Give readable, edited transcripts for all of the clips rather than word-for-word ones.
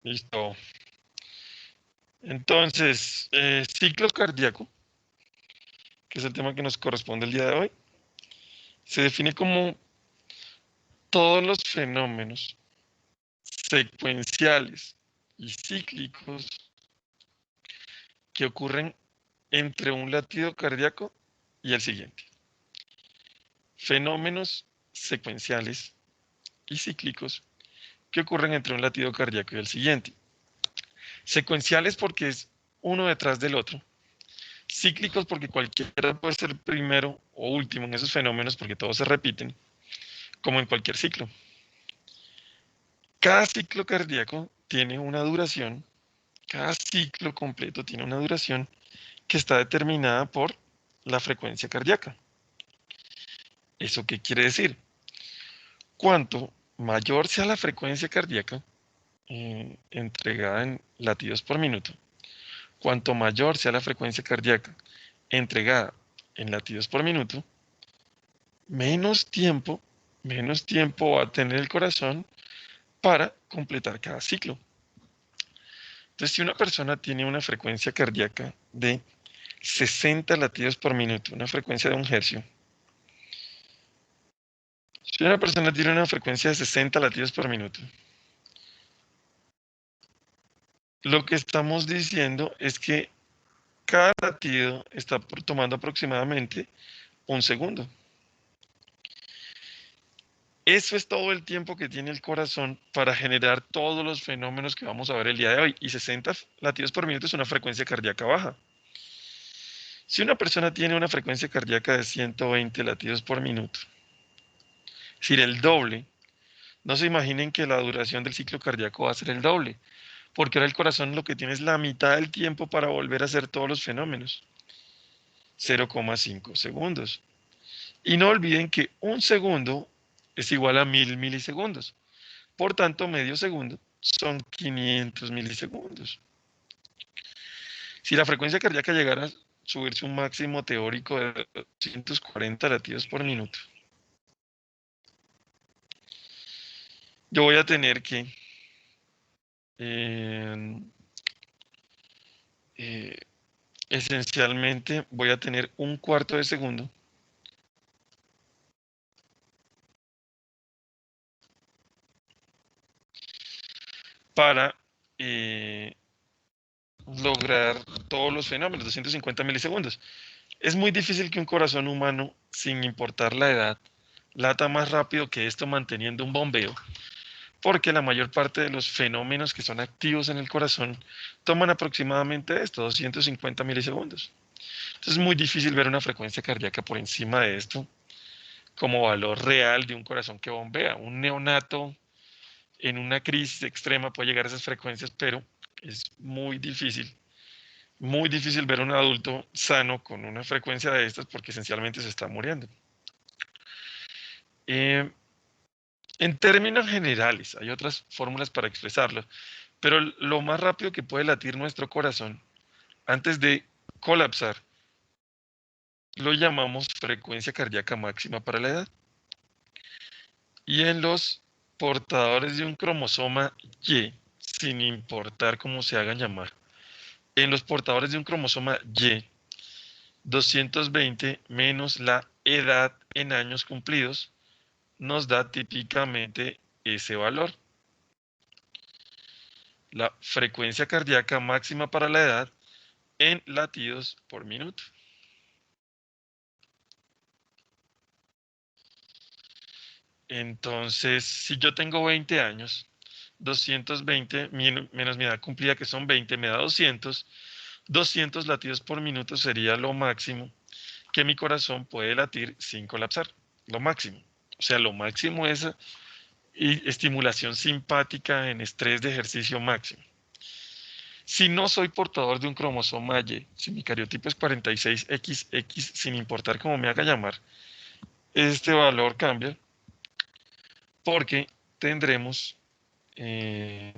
Listo. Entonces, ciclo cardíaco, que es el tema que nos corresponde el día de hoy, se define como todos los fenómenos secuenciales y cíclicos que ocurren entre un latido cardíaco y el siguiente. Fenómenos secuenciales y cíclicos que ocurren entre un latido cardíaco y el siguiente. Secuenciales porque es uno detrás del otro. Cíclicos porque cualquiera puede ser primero o último en esos fenómenos porque todos se repiten, como en cualquier ciclo. Cada ciclo cardíaco tiene una duración, cada ciclo completo tiene una duración que está determinada por la frecuencia cardíaca. ¿Eso qué quiere decir? Cuanto mayor sea la frecuencia cardíaca entregada en latidos por minuto, cuanto mayor sea la frecuencia cardíaca entregada en latidos por minuto, menos tiempo va a tener el corazón para completar cada ciclo. Entonces, si una persona tiene una frecuencia cardíaca de 60 latidos por minuto, una frecuencia de 1 hercio, si una persona tiene una frecuencia de 60 latidos por minuto, lo que estamos diciendo es que cada latido está tomando aproximadamente 1 segundo. Eso es todo el tiempo que tiene el corazón para generar todos los fenómenos que vamos a ver el día de hoy. Y 60 latidos por minuto es una frecuencia cardíaca baja. Si una persona tiene una frecuencia cardíaca de 120 latidos por minuto, es decir, el doble, no se imaginen que la duración del ciclo cardíaco va a ser el doble, porque ahora el corazón lo que tiene es la mitad del tiempo para volver a hacer todos los fenómenos, 0,5 segundos. Y no olviden que 1 segundo es igual a 1000 milisegundos. Por tanto, medio segundo son 500 milisegundos. Si la frecuencia cardíaca llegara a subirse un máximo teórico de 240 latidos por minuto, yo voy a tener que esencialmente voy a tener 1/4 de segundo para lograr todos los fenómenos, 250 milisegundos. Es muy difícil que un corazón humano, sin importar la edad, lata más rápido que esto manteniendo un bombeo, porque la mayor parte de los fenómenos que son activos en el corazón toman aproximadamente esto, 250 milisegundos. Entonces es muy difícil ver una frecuencia cardíaca por encima de esto como valor real de un corazón que bombea. Un neonato en una crisis extrema puede llegar a esas frecuencias, pero es muy difícil ver a un adulto sano con una frecuencia de estas porque esencialmente se está muriendo. En términos generales, hay otras fórmulas para expresarlo, pero lo más rápido que puede latir nuestro corazón antes de colapsar lo llamamos frecuencia cardíaca máxima para la edad. Y en los portadores de un cromosoma Y, sin importar cómo se hagan llamar, en los portadores de un cromosoma Y, 220 menos la edad en años cumplidos nos da típicamente ese valor. La frecuencia cardíaca máxima para la edad en latidos por minuto. Entonces, si yo tengo 20 años, 220 menos mi edad cumplida, que son 20, me da 200. 200 latidos por minuto sería lo máximo que mi corazón puede latir sin colapsar. Lo máximo. O sea, lo máximo es estimulación simpática en estrés de ejercicio máximo. Si no soy portador de un cromosoma Y, si mi cariotipo es 46XX, sin importar cómo me haga llamar, este valor cambia porque tendremos que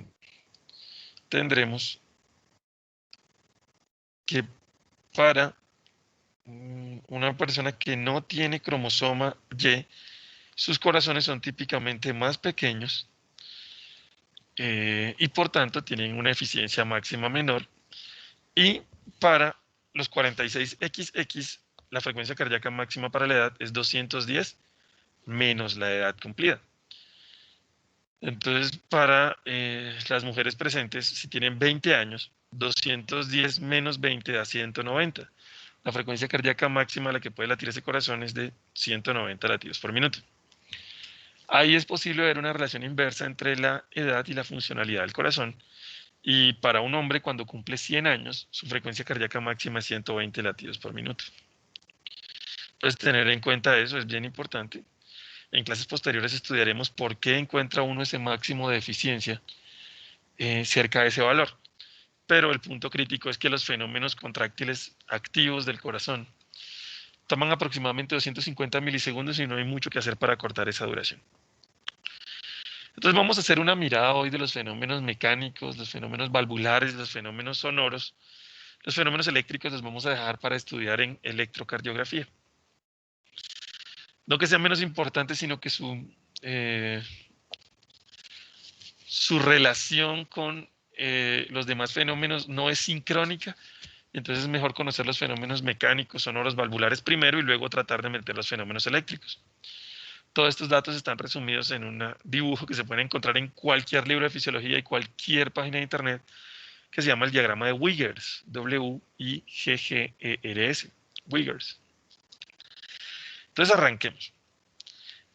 para una persona que no tiene cromosoma Y, sus corazones son típicamente más pequeños y por tanto tienen una eficiencia máxima menor. Y para los 46XX, la frecuencia cardíaca máxima para la edad es 210 menos la edad cumplida. Entonces, para las mujeres presentes, si tienen 20 años, 210 menos 20 da 190. La frecuencia cardíaca máxima a la que puede latir ese corazón es de 190 latidos por minuto. Ahí es posible ver una relación inversa entre la edad y la funcionalidad del corazón. Y para un hombre, cuando cumple 100 años, su frecuencia cardíaca máxima es 120 latidos por minuto. Entonces, tener en cuenta eso es bien importante. En clases posteriores estudiaremos por qué encuentra uno ese máximo de eficiencia cerca de ese valor. Pero el punto crítico es que los fenómenos contráctiles activos del corazón toman aproximadamente 250 milisegundos y no hay mucho que hacer para cortar esa duración. Entonces vamos a hacer una mirada hoy de los fenómenos mecánicos, los fenómenos valvulares, los fenómenos sonoros. Los fenómenos eléctricos los vamos a dejar para estudiar en electrocardiografía. No que sea menos importante, sino que su relación con los demás fenómenos no es sincrónica. Entonces es mejor conocer los fenómenos mecánicos, sonoros, valvulares primero y luego tratar de meter los fenómenos eléctricos. Todos estos datos están resumidos en un dibujo que se puede encontrar en cualquier libro de fisiología y cualquier página de internet que se llama el diagrama de Wiggers, W-I-G-G-E-R-S, Wiggers. Entonces arranquemos.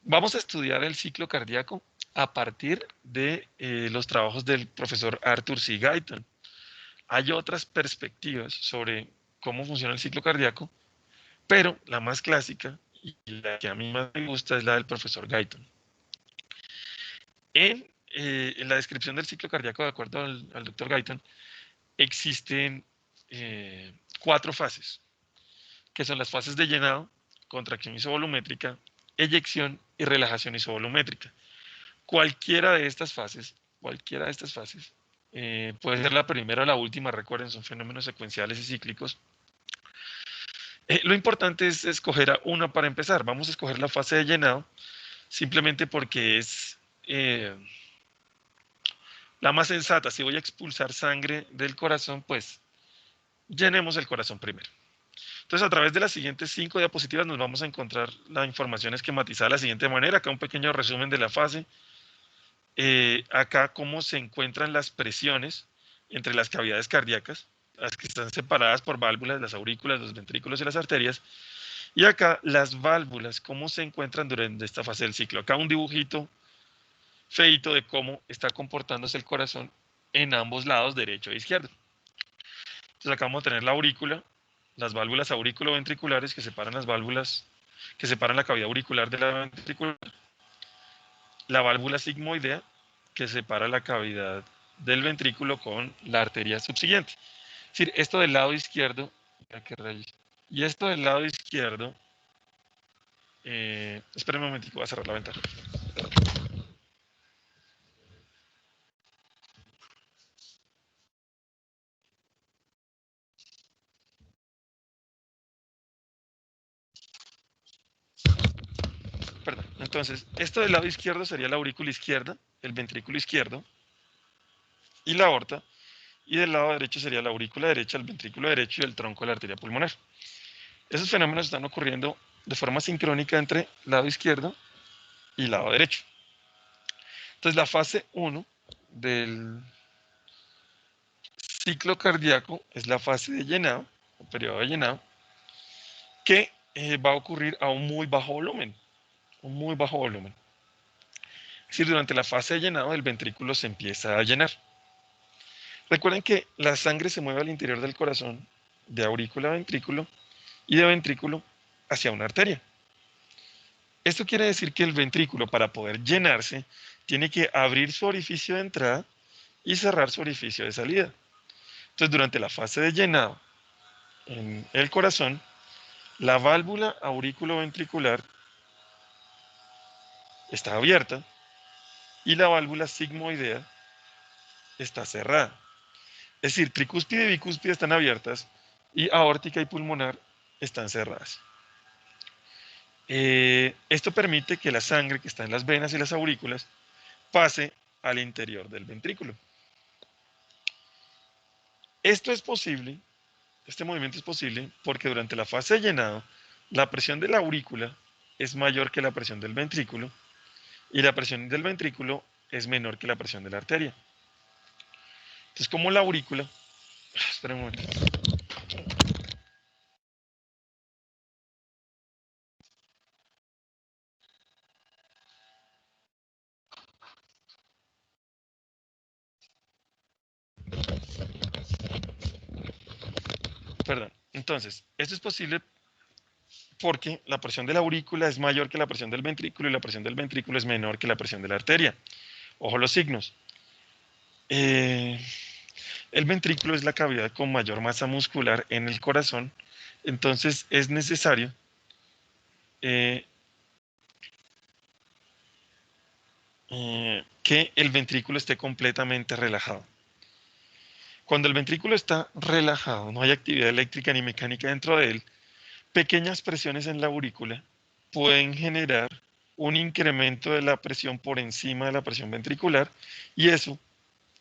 Vamos a estudiar el ciclo cardíaco a partir de los trabajos del profesor Arthur C. Guyton. Hay otras perspectivas sobre cómo funciona el ciclo cardíaco, pero la más clásica y la que a mí más me gusta es la del profesor Guyton. En la descripción del ciclo cardíaco, de acuerdo al doctor Guyton, existen 4 fases, que son las fases de llenado, contracción isovolumétrica, eyección y relajación isovolumétrica. Cualquiera de estas fases puede ser la primera o la última, recuerden, son fenómenos secuenciales y cíclicos. Lo importante es escoger a una para empezar. Vamos a escoger la fase de llenado, simplemente porque es la más sensata. Si voy a expulsar sangre del corazón, pues llenemos el corazón primero. Entonces, a través de las siguientes 5 diapositivas nos vamos a encontrar la información esquematizada de la siguiente manera. Acá un pequeño resumen de la fase. Acá cómo se encuentran las presiones entre las cavidades cardíacas, las que están separadas por válvulas, las aurículas, los ventrículos y las arterias. Y acá las válvulas, cómo se encuentran durante esta fase del ciclo. Acá un dibujito feito de cómo está comportándose el corazón en ambos lados, derecho e izquierdo. Entonces acá vamos a tener la aurícula, las válvulas aurículo-ventriculares que separan las válvulas, que separan la cavidad auricular de la ventricular, la válvula sigmoidea que separa la cavidad del ventrículo con la arteria subsiguiente. Es decir, esto del lado izquierdo, y esto del lado izquierdo, esperen un momentico, voy a cerrar la ventana. Perdón. Entonces, esto del lado izquierdo sería la aurícula izquierda, el ventrículo izquierdo y la aorta, y del lado derecho sería la aurícula derecha, el ventrículo derecho y el tronco de la arteria pulmonar. Esos fenómenos están ocurriendo de forma sincrónica entre lado izquierdo y lado derecho. Entonces, la fase 1 del ciclo cardíaco es la fase de llenado, el periodo de llenado, que va a ocurrir a un muy bajo volumen, Es decir, durante la fase de llenado el ventrículo se empieza a llenar. Recuerden que la sangre se mueve al interior del corazón, de aurícula a ventrículo, y de ventrículo hacia una arteria. Esto quiere decir que el ventrículo, para poder llenarse, tiene que abrir su orificio de entrada y cerrar su orificio de salida. Entonces, durante la fase de llenado en el corazón, la válvula aurículo-ventricular está abierta y la válvula sigmoidea está cerrada. Es decir, tricúspide y bicúspide están abiertas y aórtica y pulmonar están cerradas. Esto permite que la sangre que está en las venas y las aurículas pase al interior del ventrículo. Esto es posible, este movimiento es posible porque durante la fase de llenado, la presión de la aurícula es mayor que la presión del ventrículo y la presión del ventrículo es menor que la presión de la arteria. Entonces, como la aurícula... Espera un momento. Perdón. Entonces, esto es posible porque la presión de la aurícula es mayor que la presión del ventrículo y la presión del ventrículo es menor que la presión de la arteria. Ojo los signos. El ventrículo es la cavidad con mayor masa muscular en el corazón, entonces es necesario eh, que el ventrículo esté completamente relajado. Cuando el ventrículo está relajado, no hay actividad eléctrica ni mecánica dentro de él, pequeñas presiones en la aurícula pueden generar un incremento de la presión por encima de la presión ventricular y eso,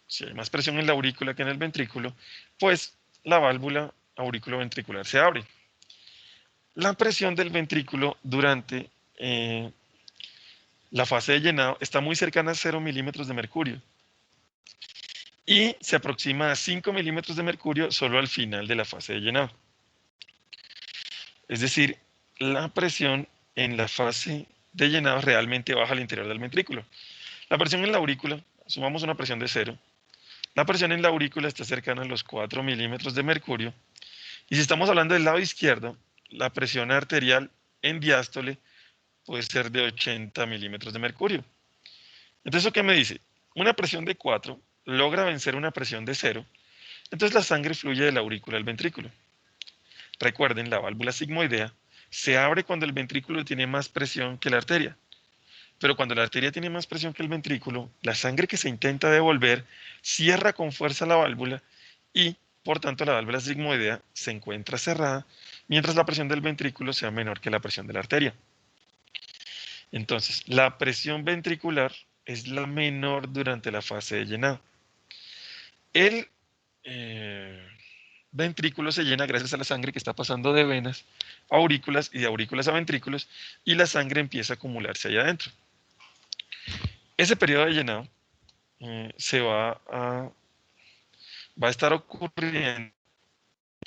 si hay más presión en la aurícula que en el ventrículo, pues la válvula auriculoventricular se abre. La presión del ventrículo durante la fase de llenado está muy cercana a 0 milímetros de mercurio y se aproxima a 5 milímetros de mercurio solo al final de la fase de llenado. Es decir, la presión en la fase de llenado realmente baja al interior del ventrículo. La presión en la aurícula, sumamos una presión de 0, la presión en la aurícula está cercana a los 4 milímetros de mercurio. Y si estamos hablando del lado izquierdo, la presión arterial en diástole puede ser de 80 milímetros de mercurio. Entonces, ¿eso qué me dice? Una presión de 4 logra vencer una presión de 0, entonces la sangre fluye de la aurícula al ventrículo. Recuerden, la válvula sigmoidea se abre cuando el ventrículo tiene más presión que la arteria. Pero cuando la arteria tiene más presión que el ventrículo, la sangre que se intenta devolver cierra con fuerza la válvula y, por tanto, la válvula sigmoidea se encuentra cerrada, mientras la presión del ventrículo sea menor que la presión de la arteria. Entonces, la presión ventricular es la menor durante la fase de llenado. El ventrículo se llena gracias a la sangre que está pasando de venas a aurículas y de aurículas a ventrículos y la sangre empieza a acumularse allá adentro. Ese periodo de llenado va a estar ocurriendo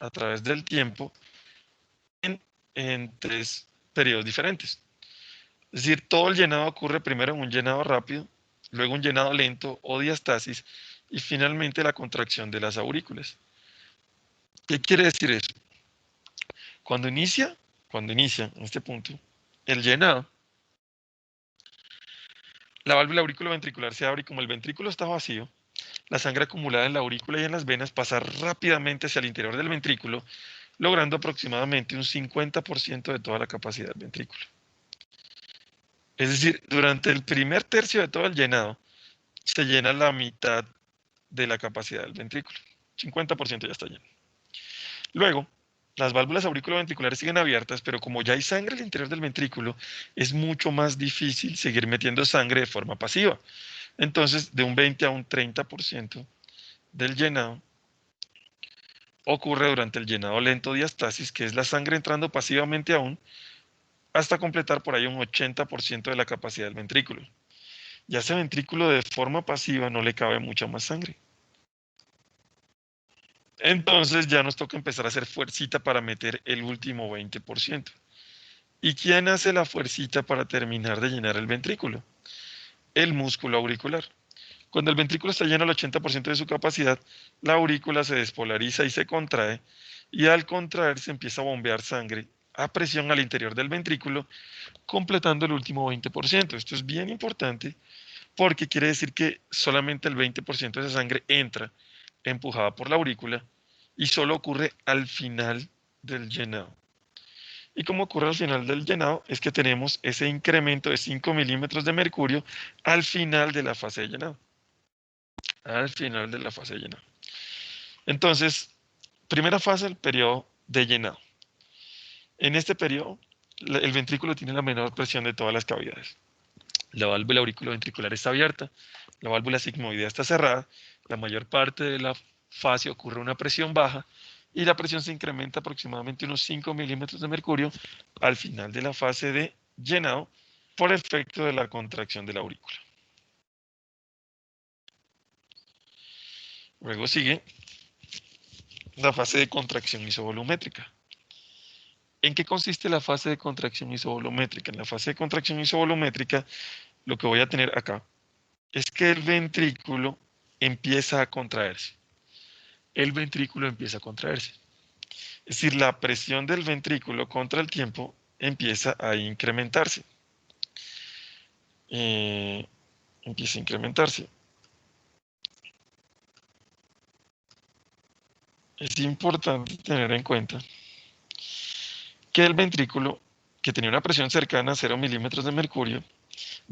a través del tiempo en 3 periodos diferentes. Es decir, todo el llenado ocurre primero en un llenado rápido, luego un llenado lento o diastasis y finalmente la contracción de las aurículas. ¿Qué quiere decir eso? Cuando inicia en este punto, el llenado, la válvula auriculoventricular se abre y como el ventrículo está vacío, la sangre acumulada en la aurícula y en las venas pasa rápidamente hacia el interior del ventrículo, logrando aproximadamente un 50% de toda la capacidad del ventrículo. Es decir, durante el primer tercio de todo el llenado, se llena la mitad de la capacidad del ventrículo. 50% ya está lleno. Luego, las válvulas auriculoventriculares siguen abiertas, pero como ya hay sangre al interior del ventrículo, es mucho más difícil seguir metiendo sangre de forma pasiva. Entonces, de un 20 a un 30% del llenado ocurre durante el llenado lento diastasis, que es la sangre entrando pasivamente aún, hasta completar por ahí un 80% de la capacidad del ventrículo. Ya ese ventrículo de forma pasiva no le cabe mucha más sangre. Entonces ya nos toca empezar a hacer fuercita para meter el último 20%. ¿Y quién hace la fuercita para terminar de llenar el ventrículo? El músculo auricular. Cuando el ventrículo está lleno al 80% de su capacidad, la aurícula se despolariza y se contrae, y al contraer se empieza a bombear sangre a presión al interior del ventrículo, completando el último 20%. Esto es bien importante porque quiere decir que solamente el 20% de esa sangre entra empujada por la aurícula y solo ocurre al final del llenado. Y como ocurre al final del llenado es que tenemos ese incremento de 5 milímetros de mercurio al final de la fase de llenado. Al final de la fase de llenado. Entonces, primera fase, el periodo de llenado. En este periodo, el ventrículo tiene la menor presión de todas las cavidades. La válvula auriculoventricular está abierta, la válvula sigmoidea está cerrada, la mayor parte de la fase ocurre una presión baja y la presión se incrementa aproximadamente unos 5 milímetros de mercurio al final de la fase de llenado por efecto de la contracción de la aurícula. Luego sigue la fase de contracción isovolumétrica. ¿En qué consiste la fase de contracción isovolumétrica? En la fase de contracción isovolumétrica, lo que voy a tener acá es que el ventrículo empieza a contraerse. El ventrículo empieza a contraerse. Es decir, la presión del ventrículo contra el tiempo empieza a incrementarse. Empieza a incrementarse. Es importante tener en cuenta que el ventrículo, que tenía una presión cercana a 0 milímetros de mercurio,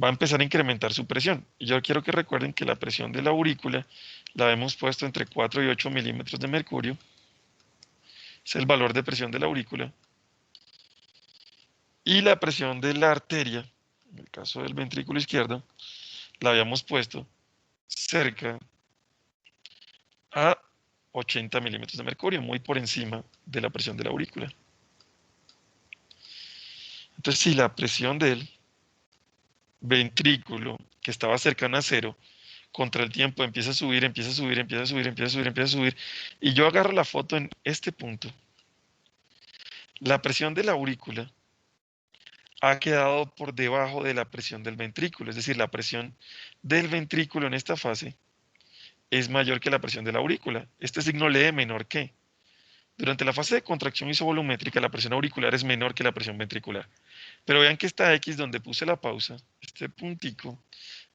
va a empezar a incrementar su presión. Y yo quiero que recuerden que la presión de la aurícula la hemos puesto entre 4 y 8 milímetros de mercurio. Es el valor de presión de la aurícula. Y la presión de la arteria, en el caso del ventrículo izquierdo, la habíamos puesto cerca a 80 milímetros de mercurio, muy por encima de la presión de la aurícula. Entonces, si la presión del ventrículo, que estaba cercana a cero, contra el tiempo empieza a subir, empieza a subir, empieza a subir, empieza a subir, empieza a subir, y yo agarro la foto en este punto, la presión de la aurícula ha quedado por debajo de la presión del ventrículo, es decir, la presión del ventrículo en esta fase es mayor que la presión de la aurícula. Este signo lee menor que. Durante la fase de contracción isovolumétrica, la presión auricular es menor que la presión ventricular. Pero vean que esta X donde puse la pausa, este puntico,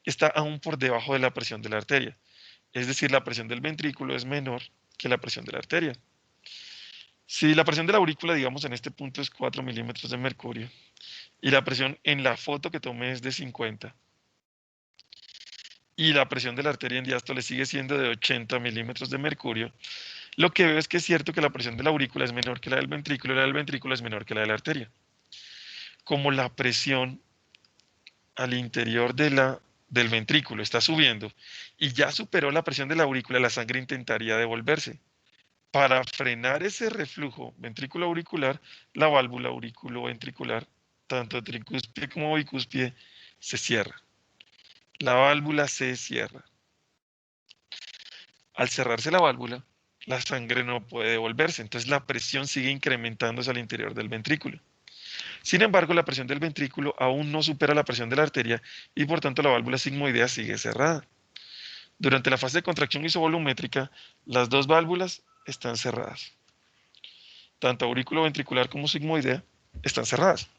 está aún por debajo de la presión de la arteria. Es decir, la presión del ventrículo es menor que la presión de la arteria. Si la presión de la aurícula, digamos, en este punto es 4 milímetros de mercurio, y la presión en la foto que tomé es de 50, y la presión de la arteria en diástole sigue siendo de 80 milímetros de mercurio, lo que veo es que es cierto que la presión de la aurícula es menor que la del ventrículo y la del ventrículo es menor que la de la arteria. Como la presión al interior del ventrículo está subiendo y ya superó la presión de la aurícula, la sangre intentaría devolverse. Para frenar ese reflujo ventrículo auricular, la válvula auriculoventricular, tanto tricúspide como bicúspide, se cierra. La válvula se cierra. Al cerrarse la válvula, la sangre no puede devolverse, entonces la presión sigue incrementándose al interior del ventrículo. Sin embargo, la presión del ventrículo aún no supera la presión de la arteria y por tanto la válvula sigmoidea sigue cerrada. Durante la fase de contracción isovolumétrica, las dos válvulas están cerradas. Tanto auriculoventricular como sigmoidea están cerradas.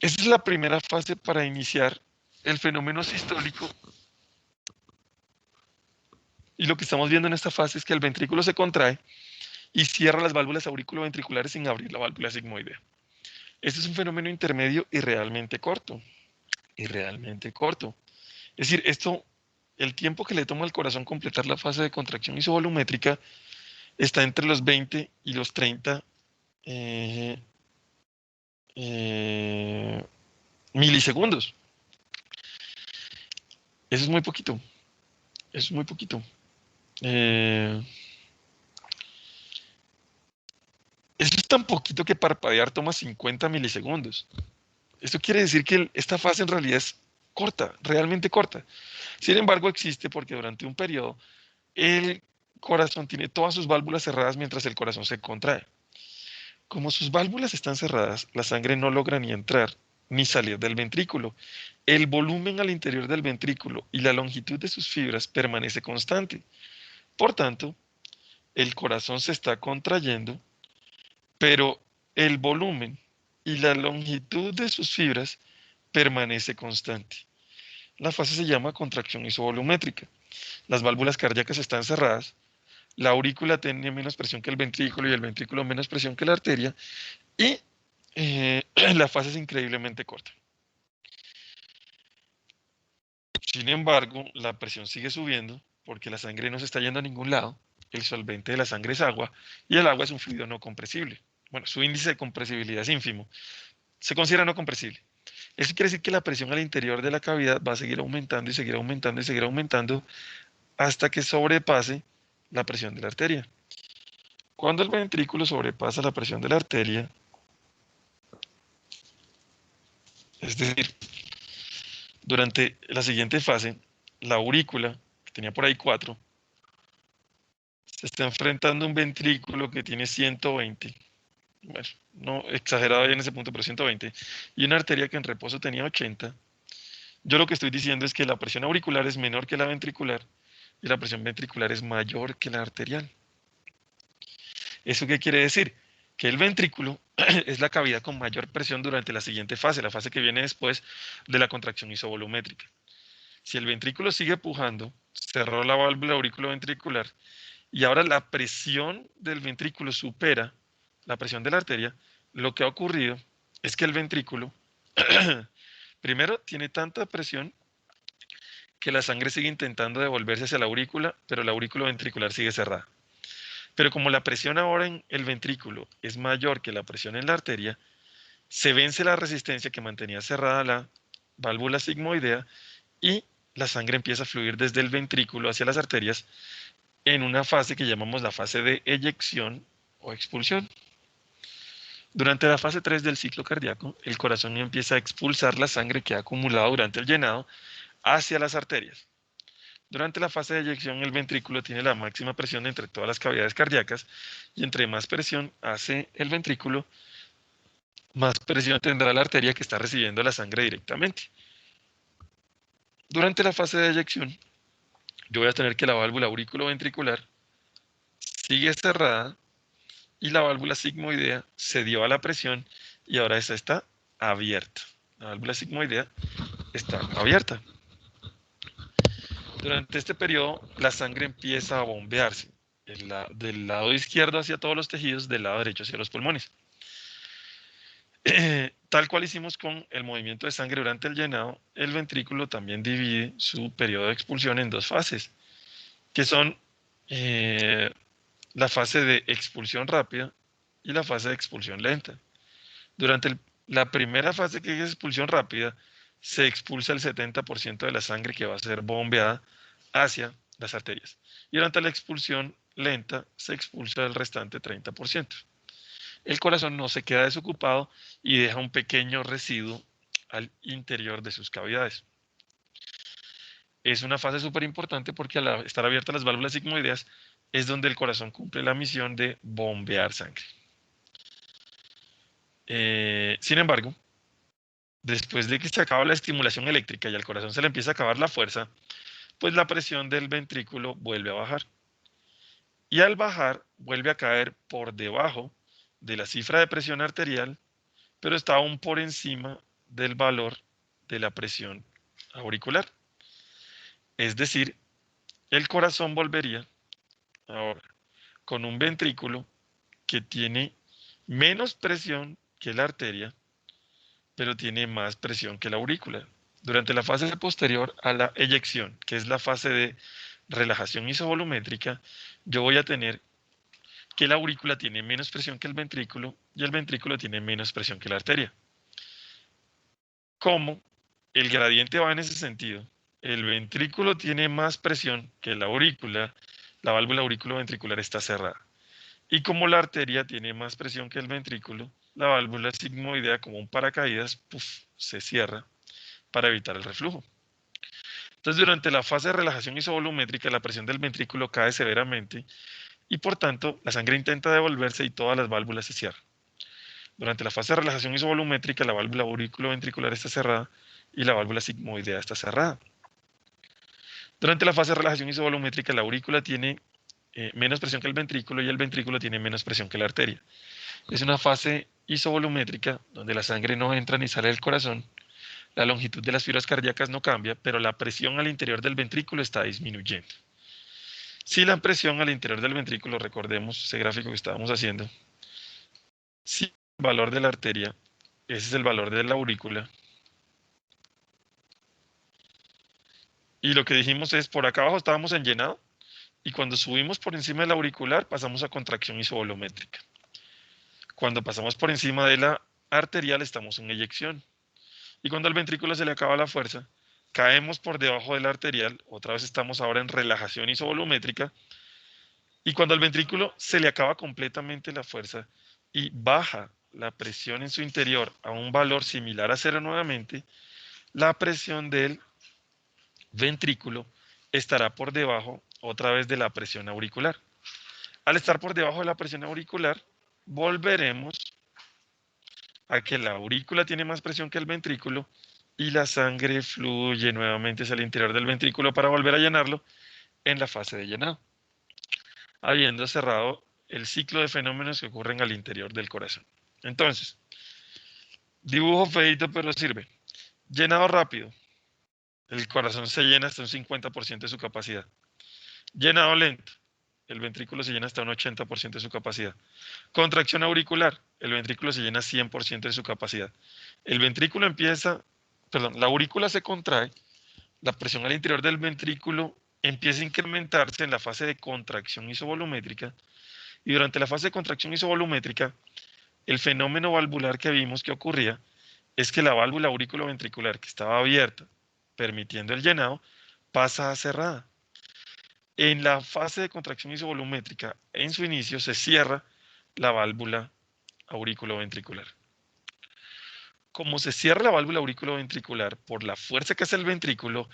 Esta es la primera fase para iniciar el fenómeno sistólico. Y lo que estamos viendo en esta fase es que el ventrículo se contrae y cierra las válvulas auriculoventriculares sin abrir la válvula sigmoidea. Este es un fenómeno intermedio y realmente corto. Y realmente corto. Es decir, el tiempo que le toma al corazón completar la fase de contracción isovolumétrica está entre los 20 y los 30 milisegundos. Eso es muy poquito. Eso es muy poquito. Eso es tan poquito que parpadear toma 50 milisegundos. Esto quiere decir que esta fase en realidad es corta, realmente corta. Sin embargo, existe porque durante un periodo el corazón tiene todas sus válvulas cerradas mientras el corazón se contrae. Como sus válvulas están cerradas, la sangre no logra ni entrar ni salir del ventrículo. El volumen al interior del ventrículo y la longitud de sus fibras permanece constante. Por tanto, el corazón se está contrayendo, pero el volumen y la longitud de sus fibras permanece constante. La fase se llama contracción isovolumétrica. Las válvulas cardíacas están cerradas, la aurícula tiene menos presión que el ventrículo y el ventrículo menos presión que la arteria, y la fase es increíblemente corta. Sin embargo, la presión sigue subiendo porque la sangre no se está yendo a ningún lado. El solvente de la sangre es agua y el agua es un fluido no compresible. Bueno, su índice de compresibilidad es ínfimo. Se considera no compresible. Eso quiere decir que la presión al interior de la cavidad va a seguir aumentando y seguir aumentando y seguir aumentando hasta que sobrepase la presión de la arteria. Cuando el ventrículo sobrepasa la presión de la arteria, es decir, durante la siguiente fase, la aurícula, que tenía por ahí 4, se está enfrentando a un ventrículo que tiene 120. Bueno, no exagerado ya en ese punto, pero 120. Y una arteria que en reposo tenía 80. Yo lo que estoy diciendo es que la presión auricular es menor que la ventricular y la presión ventricular es mayor que la arterial. ¿Eso qué quiere decir? Que el ventrículo es la cavidad con mayor presión durante la siguiente fase, la fase que viene después de la contracción isovolumétrica. Si el ventrículo sigue pujando, cerró la válvula auriculoventricular y ahora la presión del ventrículo supera la presión de la arteria, lo que ha ocurrido es que el ventrículo primero tiene tanta presión que la sangre sigue intentando devolverse hacia la aurícula, pero la aurícula ventricular sigue cerrada. Pero como la presión ahora en el ventrículo es mayor que la presión en la arteria, se vence la resistencia que mantenía cerrada la válvula sigmoidea y la sangre empieza a fluir desde el ventrículo hacia las arterias en una fase que llamamos la fase de eyección o expulsión. Durante la fase 3 del ciclo cardíaco, el corazón empieza a expulsar la sangre que ha acumulado durante el llenado hacia las arterias. Durante la fase de eyección, el ventrículo tiene la máxima presión entre todas las cavidades cardíacas y entre más presión hace el ventrículo, más presión tendrá la arteria que está recibiendo la sangre directamente. Durante la fase de eyección, yo voy a tener que la válvula auriculoventricular sigue cerrada y la válvula sigmoidea cedió a la presión y ahora esta está abierta. La válvula sigmoidea está abierta. Durante este periodo, la sangre empieza a bombearse del lado izquierdo hacia todos los tejidos, del lado derecho hacia los pulmones. Tal cual hicimos con el movimiento de sangre durante el llenado, el ventrículo también divide su periodo de expulsión en dos fases, que son la fase de expulsión rápida y la fase de expulsión lenta. Durante la primera fase, que es expulsión rápida, se expulsa el 70% de la sangre que va a ser bombeada hacia las arterias. Y durante la expulsión lenta se expulsa el restante 30%. El corazón no se queda desocupado y deja un pequeño residuo al interior de sus cavidades. Es una fase súper importante porque al estar abiertas las válvulas sigmoideas es donde el corazón cumple la misión de bombear sangre. Sin embargo, después de que se acaba la estimulación eléctrica y al corazón se le empieza a acabar la fuerza, pues la presión del ventrículo vuelve a bajar. Y al bajar, vuelve a caer por debajo de la cifra de presión arterial, pero está aún por encima del valor de la presión auricular. Es decir, el corazón volvería ahora con un ventrículo que tiene menos presión que la arteria, pero tiene más presión que la aurícula. Durante la fase posterior a la eyección, que es la fase de relajación isovolumétrica, yo voy a tener que la aurícula tiene menos presión que el ventrículo y el ventrículo tiene menos presión que la arteria. Como el gradiente va en ese sentido, el ventrículo tiene más presión que la aurícula, la válvula auriculoventricular está cerrada. Y como la arteria tiene más presión que el ventrículo, la válvula sigmoidea, como un paracaídas, puff, se cierra para evitar el reflujo. Entonces, durante la fase de relajación isovolumétrica, la presión del ventrículo cae severamente y, por tanto, la sangre intenta devolverse y todas las válvulas se cierran. Durante la fase de relajación isovolumétrica, la válvula auriculoventricular está cerrada y la válvula sigmoidea está cerrada. Durante la fase de relajación isovolumétrica, la aurícula tiene menos presión que el ventrículo y el ventrículo tiene menos presión que la arteria. Es una fase isovolumétrica donde la sangre no entra ni sale del corazón, la longitud de las fibras cardíacas no cambia, pero la presión al interior del ventrículo está disminuyendo. Si la presión al interior del ventrículo, recordemos ese gráfico que estábamos haciendo, si el valor de la arteria, ese es el valor de la aurícula, y lo que dijimos es, por acá abajo estábamos en llenado, y cuando subimos por encima del auricular pasamos a contracción isovolumétrica. Cuando pasamos por encima de la arterial estamos en eyección. Y cuando al ventrículo se le acaba la fuerza, caemos por debajo de la arterial, otra vez estamos ahora en relajación isovolumétrica, y cuando al ventrículo se le acaba completamente la fuerza y baja la presión en su interior a un valor similar a cero nuevamente, la presión del ventrículo estará por debajo otra vez de la presión auricular. Al estar por debajo de la presión auricular, volveremos a que la aurícula tiene más presión que el ventrículo y la sangre fluye nuevamente hacia el interior del ventrículo para volver a llenarlo en la fase de llenado, habiendo cerrado el ciclo de fenómenos que ocurren al interior del corazón. Entonces, dibujo feito pero sirve. Llenado rápido. El corazón se llena hasta un 50% de su capacidad. Llenado lento. El ventrículo se llena hasta un 80% de su capacidad. Contracción auricular. El ventrículo se llena 100% de su capacidad. El ventrículo empieza, perdón, la aurícula se contrae, la presión al interior del ventrículo empieza a incrementarse en la fase de contracción isovolumétrica y durante la fase de contracción isovolumétrica, el fenómeno valvular que vimos que ocurría es que la válvula auriculoventricular que estaba abierta, permitiendo el llenado, pasa a cerrada. En la fase de contracción isovolumétrica, en su inicio, se cierra la válvula auriculoventricular. Como se cierra la válvula auriculoventricular por la fuerza que hace el ventrículo,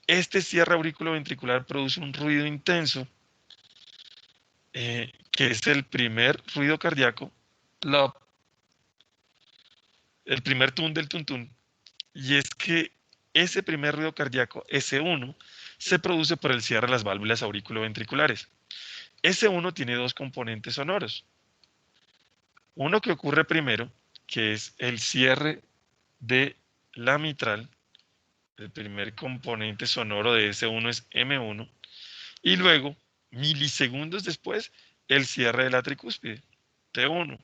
este cierre auriculoventricular produce un ruido intenso, que es el primer ruido cardíaco, la, el primer tun del tuntún, y es que ese primer ruido cardíaco, S1, se produce por el cierre de las válvulas auriculoventriculares. S1 tiene dos componentes sonoros. Uno que ocurre primero, que es el cierre de la mitral. El primer componente sonoro de S1 es M1. Y luego, milisegundos después, el cierre de la tricúspide, T1.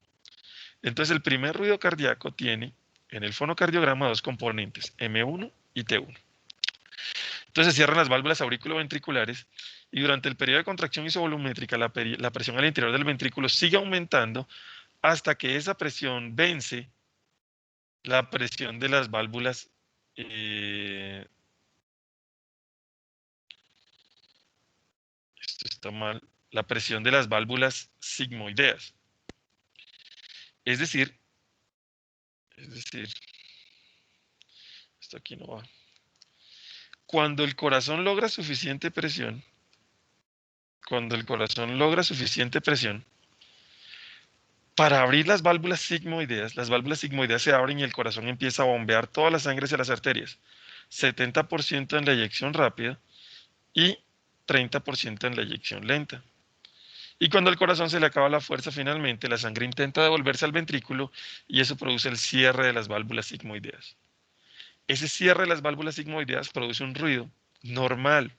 Entonces, el primer ruido cardíaco tiene en el fonocardiograma dos componentes, M1 y T1. Entonces, se cierran las válvulas auriculoventriculares y durante el periodo de contracción isovolumétrica, la presión al interior del ventrículo sigue aumentando hasta que esa presión vence la presión de las válvulas. Esto está mal. La presión de las válvulas sigmoideas. Es decir, esto aquí no va. Cuando el corazón logra suficiente presión, cuando el corazón logra suficiente presión para abrir las válvulas sigmoideas se abren y el corazón empieza a bombear toda la sangre hacia las arterias. 70% en la eyección rápida y 30% en la eyección lenta. Y cuando al corazón se le acaba la fuerza finalmente, la sangre intenta devolverse al ventrículo y eso produce el cierre de las válvulas sigmoideas. Ese cierre de las válvulas sigmoideas produce un ruido normal,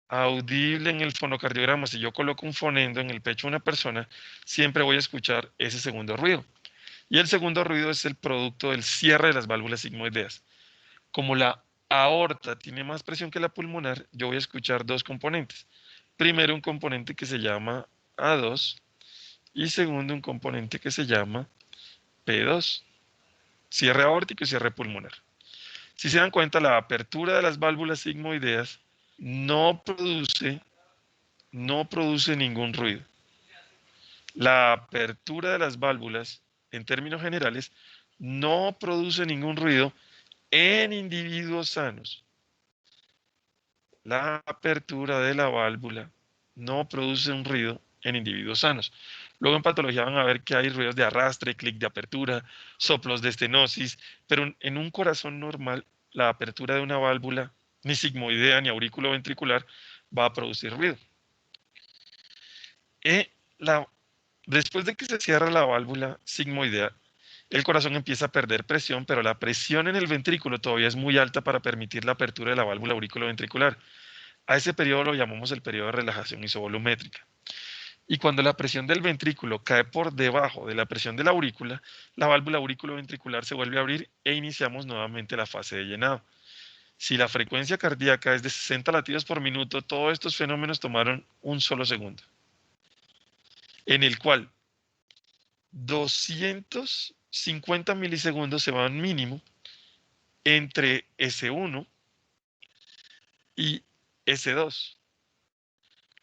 audible en el fonocardiograma. Si yo coloco un fonendo en el pecho de una persona, siempre voy a escuchar ese segundo ruido. Y el segundo ruido es el producto del cierre de las válvulas sigmoideas. Como la aorta tiene más presión que la pulmonar, yo voy a escuchar dos componentes. Primero, un componente que se llama A2 y segundo, un componente que se llama P2, cierre aórtico y cierre pulmonar. Si se dan cuenta, la apertura de las válvulas sigmoideas no produce, no produce ningún ruido. La apertura de las válvulas, en términos generales, no produce ningún ruido en individuos sanos. La apertura de la válvula no produce un ruido en individuos sanos. Luego en patología van a ver que hay ruidos de arrastre, clic de apertura, soplos de estenosis, pero en un corazón normal, la apertura de una válvula, ni sigmoidea ni auriculoventricular, va a producir ruido. Y después de que se cierra la válvula sigmoidea, el corazón empieza a perder presión, pero la presión en el ventrículo todavía es muy alta para permitir la apertura de la válvula auriculoventricular. A ese periodo lo llamamos el periodo de relajación isovolumétrica. Y cuando la presión del ventrículo cae por debajo de la presión de la aurícula, la válvula auriculoventricular se vuelve a abrir e iniciamos nuevamente la fase de llenado. Si la frecuencia cardíaca es de 60 latidos por minuto, todos estos fenómenos tomaron un solo segundo, en el cual 250 milisegundos se van mínimo entre S1 y S2.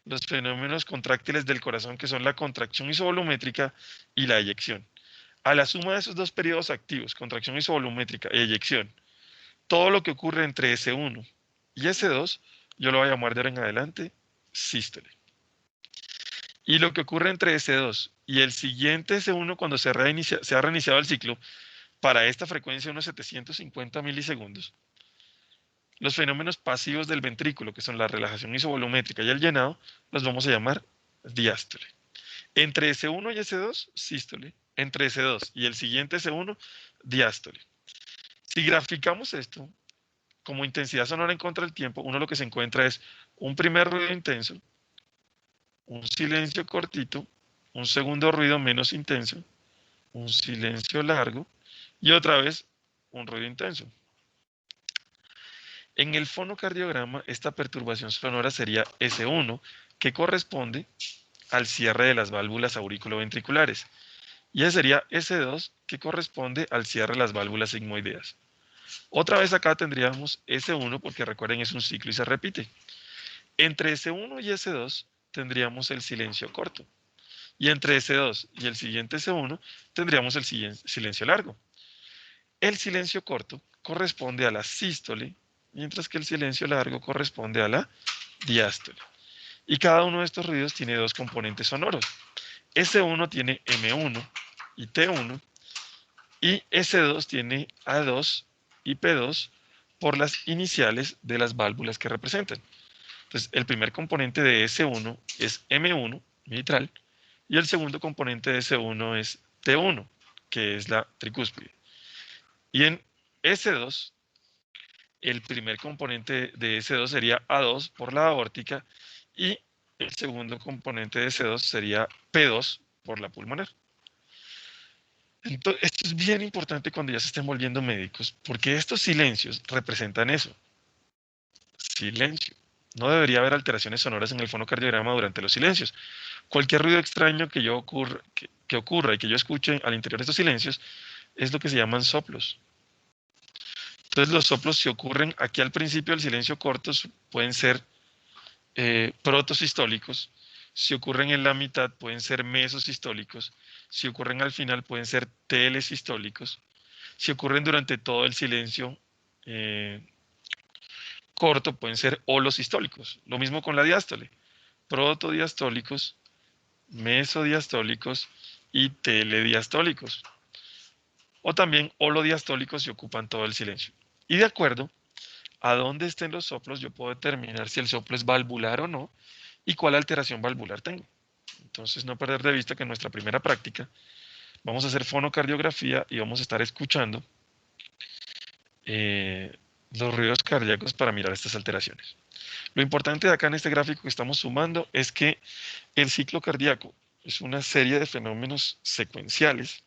Los fenómenos contráctiles del corazón, que son la contracción isovolumétrica y la eyección. A la suma de esos dos periodos activos, contracción isovolumétrica y eyección, todo lo que ocurre entre S1 y S2, yo lo voy a llamar de ahora en adelante sístole. Y lo que ocurre entre S2 y el siguiente S1 cuando se ha reiniciado el ciclo, para esta frecuencia unos 750 milisegundos, los fenómenos pasivos del ventrículo, que son la relajación isovolumétrica y el llenado, los vamos a llamar diástole. Entre S1 y S2, sístole. Entre S2 y el siguiente S1, diástole. Si graficamos esto, como intensidad sonora en contra del tiempo, uno lo que se encuentra es un primer ruido intenso, un silencio cortito, un segundo ruido menos intenso, un silencio largo y otra vez un ruido intenso. En el fonocardiograma, esta perturbación sonora sería S1, que corresponde al cierre de las válvulas aurículo-ventriculares. Y ese sería S2, que corresponde al cierre de las válvulas sigmoideas. Otra vez acá tendríamos S1, porque recuerden es un ciclo y se repite. Entre S1 y S2 tendríamos el silencio corto. Y entre S2 y el siguiente S1 tendríamos el silencio largo. El silencio corto corresponde a la sístole, mientras que el silencio largo corresponde a la diástole. Y cada uno de estos ruidos tiene dos componentes sonoros. S1 tiene M1 y T1, y S2 tiene A2 y P2 por las iniciales de las válvulas que representan. Entonces, el primer componente de S1 es M1, mitral, y el segundo componente de S1 es T1, que es la tricúspide. Y en S2, el primer componente de S2 sería A2 por la aórtica y el segundo componente de S2 sería P2 por la pulmonar. Entonces, esto es bien importante cuando ya se estén volviendo médicos, porque estos silencios representan eso. Silencio. No debería haber alteraciones sonoras en el fonocardiograma durante los silencios. Cualquier ruido extraño que ocurra y que yo escuche al interior de estos silencios es lo que se llaman soplos. Entonces los soplos, si ocurren aquí al principio del silencio corto, pueden ser protosistólicos. Si ocurren en la mitad, pueden ser mesosistólicos. Si ocurren al final, pueden ser telesistólicos. Si ocurren durante todo el silencio corto, pueden ser holosistólicos. Lo mismo con la diástole. Protodiastólicos, mesodiastólicos y telediastólicos. O también holodiastólicos si ocupan todo el silencio. Y de acuerdo a dónde estén los soplos, yo puedo determinar si el soplo es valvular o no y cuál alteración valvular tengo. Entonces, no perder de vista que en nuestra primera práctica vamos a hacer fonocardiografía y vamos a estar escuchando los ruidos cardíacos para mirar estas alteraciones. Lo importante de acá en este gráfico que estamos sumando es que el ciclo cardíaco es una serie de fenómenos secuenciales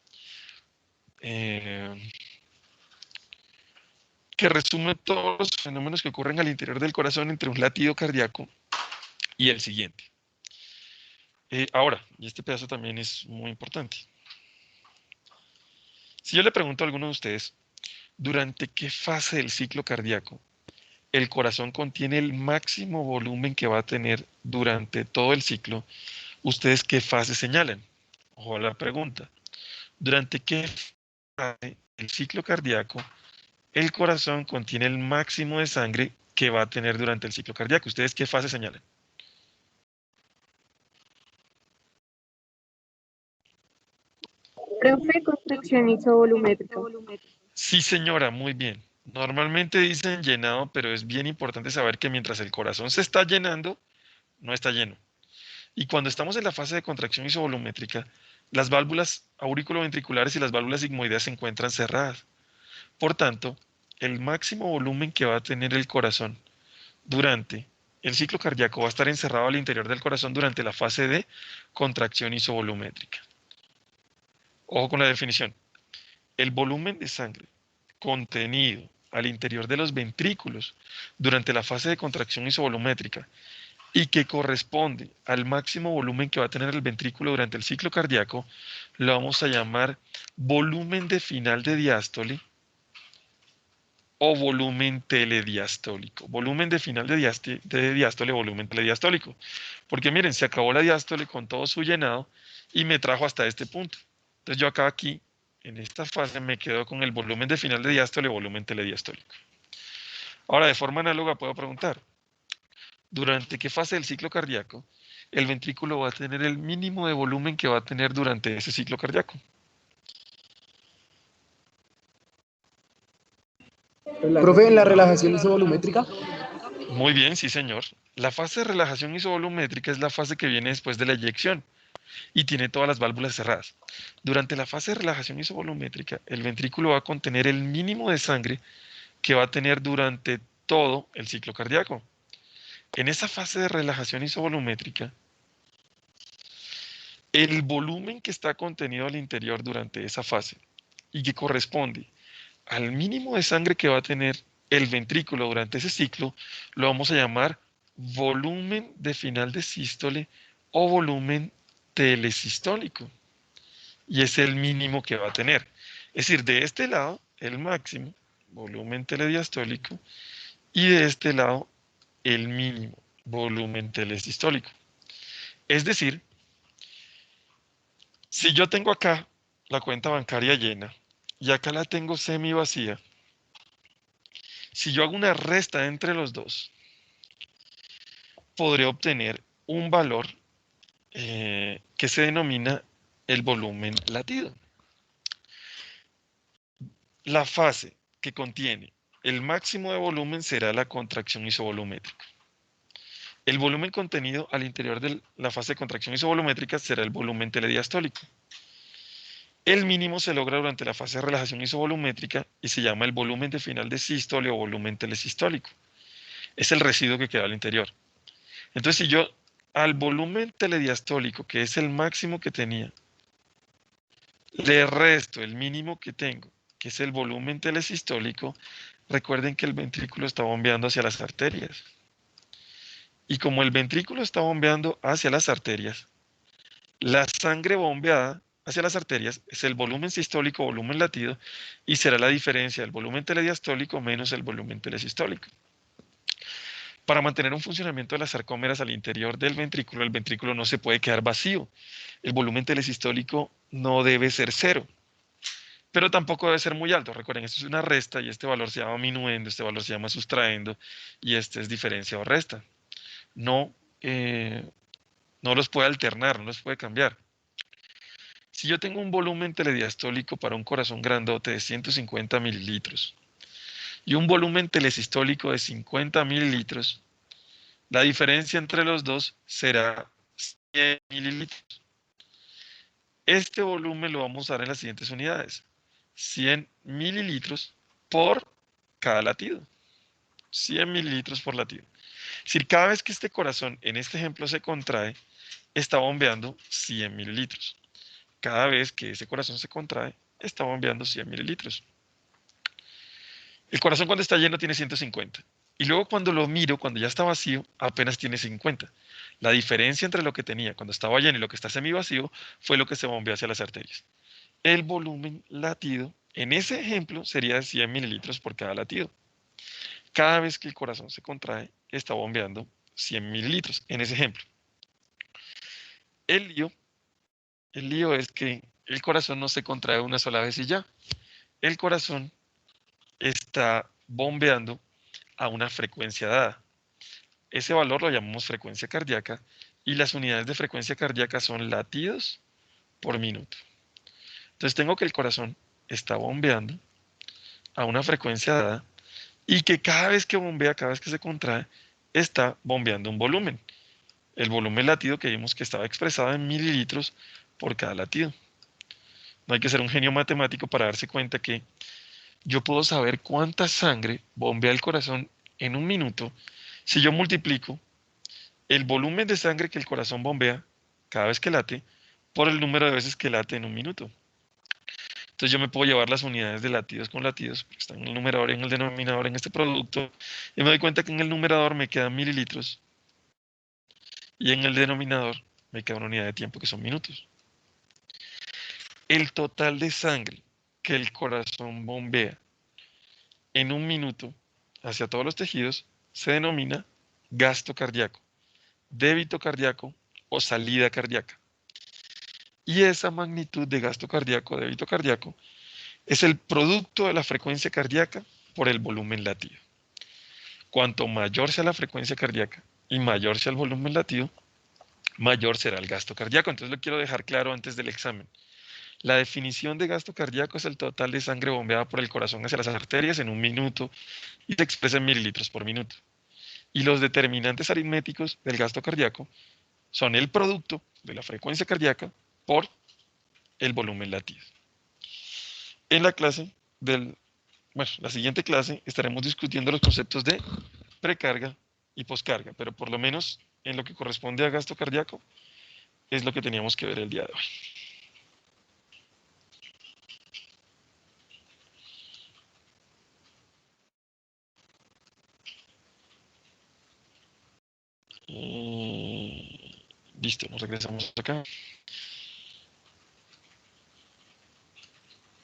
que resume todos los fenómenos que ocurren al interior del corazón entre un latido cardíaco y el siguiente. Ahora, y este pedazo también es muy importante. Si yo le pregunto a alguno de ustedes, ¿durante qué fase del ciclo cardíaco el corazón contiene el máximo volumen que va a tener durante todo el ciclo? ¿Ustedes qué fase señalan? Ojo a la pregunta. ¿Durante qué fase del ciclo cardíaco el corazón contiene el máximo de sangre que va a tener durante el ciclo cardíaco? ¿Ustedes qué fase señalan? Profe, contracción isovolumétrica. Sí, señora, muy bien. Normalmente dicen llenado, pero es bien importante saber que mientras el corazón se está llenando, no está lleno. Y cuando estamos en la fase de contracción isovolumétrica, las válvulas auriculoventriculares y las válvulas sigmoideas se encuentran cerradas. Por tanto, el máximo volumen que va a tener el corazón durante el ciclo cardíaco va a estar encerrado al interior del corazón durante la fase de contracción isovolumétrica. Ojo con la definición. El volumen de sangre contenido al interior de los ventrículos durante la fase de contracción isovolumétrica y que corresponde al máximo volumen que va a tener el ventrículo durante el ciclo cardíaco, lo vamos a llamar volumen de final de diástole o volumen telediastólico. Volumen de final de diástole, volumen telediastólico. Porque miren, se acabó la diástole con todo su llenado y me trajo hasta este punto. Entonces yo acá aquí, en esta fase, me quedo con el volumen de final de diástole, volumen telediastólico. Ahora, de forma análoga, puedo preguntar, ¿durante qué fase del ciclo cardíaco el ventrículo va a tener el mínimo de volumen que va a tener durante ese ciclo cardíaco? Profe, en la relajación isovolumétrica. Muy bien, sí señor. La fase de relajación isovolumétrica es la fase que viene después de la eyección y tiene todas las válvulas cerradas. Durante la fase de relajación isovolumétrica, el ventrículo va a contener el mínimo de sangre que va a tener durante todo el ciclo cardíaco. En esa fase de relajación isovolumétrica, el volumen que está contenido al interior durante esa fase y que corresponde al mínimo de sangre que va a tener el ventrículo durante ese ciclo, lo vamos a llamar volumen de final de sístole o volumen telesistólico. Y es el mínimo que va a tener. Es decir, de este lado, el máximo, volumen telediastólico, y de este lado, el mínimo, volumen telesistólico. Es decir, si yo tengo acá la cuenta bancaria llena y acá la tengo semi vacía, si yo hago una resta entre los dos, podré obtener un valor que se denomina el volumen latido. La fase que contiene el máximo de volumen será la contracción isovolumétrica. El volumen contenido al interior de la fase de contracción isovolumétrica será el volumen telediastólico. El mínimo se logra durante la fase de relajación isovolumétrica y se llama el volumen de final de sístole o volumen telesistólico. Es el residuo que queda al interior. Entonces, si yo al volumen telediastólico, que es el máximo que tenía, le resto el mínimo que tengo, que es el volumen telesistólico, recuerden que el ventrículo está bombeando hacia las arterias. Y como el ventrículo está bombeando hacia las arterias, la sangre bombeada hacia las arterias es el volumen sistólico, volumen latido, y será la diferencia del volumen telediastólico menos el volumen telesistólico. Para mantener un funcionamiento de las sarcómeras al interior del ventrículo, el ventrículo no se puede quedar vacío. El volumen telesistólico no debe ser cero, pero tampoco debe ser muy alto. Recuerden, esto es una resta y este valor se llama minuendo, este valor se llama sustraendo y este es diferencia o resta. No, no los puede alternar, no los puede cambiar. Si yo tengo un volumen telediastólico para un corazón grandote de 150 mililitros y un volumen telesistólico de 50 mililitros, la diferencia entre los dos será 100 mililitros. Este volumen lo vamos a usar en las siguientes unidades. 100 mililitros por cada latido. 100 mililitros por latido. Es decir, cada vez que este corazón, en este ejemplo, se contrae, está bombeando 100 mililitros. Cada vez que ese corazón se contrae, está bombeando 100 mililitros. El corazón cuando está lleno tiene 150. Y luego cuando lo miro, cuando ya está vacío, apenas tiene 50. La diferencia entre lo que tenía cuando estaba lleno y lo que está semivacío fue lo que se bombeó hacia las arterias. El volumen latido, en ese ejemplo, sería de 100 mililitros por cada latido. Cada vez que el corazón se contrae, está bombeando 100 mililitros, en ese ejemplo. El lío es que el corazón no se contrae una sola vez y ya. El corazón está bombeando a una frecuencia dada. Ese valor lo llamamos frecuencia cardíaca y las unidades de frecuencia cardíaca son latidos por minuto. Entonces tengo que el corazón está bombeando a una frecuencia dada y que cada vez que bombea, cada vez que se contrae, está bombeando un volumen. El volumen latido que vimos que estaba expresado en mililitros por cada latido. No hay que ser un genio matemático para darse cuenta que yo puedo saber cuánta sangre bombea el corazón en un minuto si yo multiplico el volumen de sangre que el corazón bombea cada vez que late por el número de veces que late en un minuto. Entonces yo me puedo llevar las unidades de latidos con latidos, porque están en el numerador y en el denominador en este producto, y me doy cuenta que en el numerador me quedan mililitros y en el denominador me queda una unidad de tiempo que son minutos. El total de sangre que el corazón bombea en un minuto hacia todos los tejidos se denomina gasto cardíaco, débito cardíaco o salida cardíaca. Y esa magnitud de gasto cardíaco, débito cardíaco, es el producto de la frecuencia cardíaca por el volumen latido. Cuanto mayor sea la frecuencia cardíaca y mayor sea el volumen latido, mayor será el gasto cardíaco. Entonces lo quiero dejar claro antes del examen. La definición de gasto cardíaco es el total de sangre bombeada por el corazón hacia las arterias en un minuto y se expresa en mililitros por minuto. Y los determinantes aritméticos del gasto cardíaco son el producto de la frecuencia cardíaca por el volumen latido. En la clase del, bueno, la siguiente clase estaremos discutiendo los conceptos de precarga y poscarga, pero por lo menos en lo que corresponde a gasto cardíaco es lo que teníamos que ver el día de hoy. Listo, nos regresamos acá.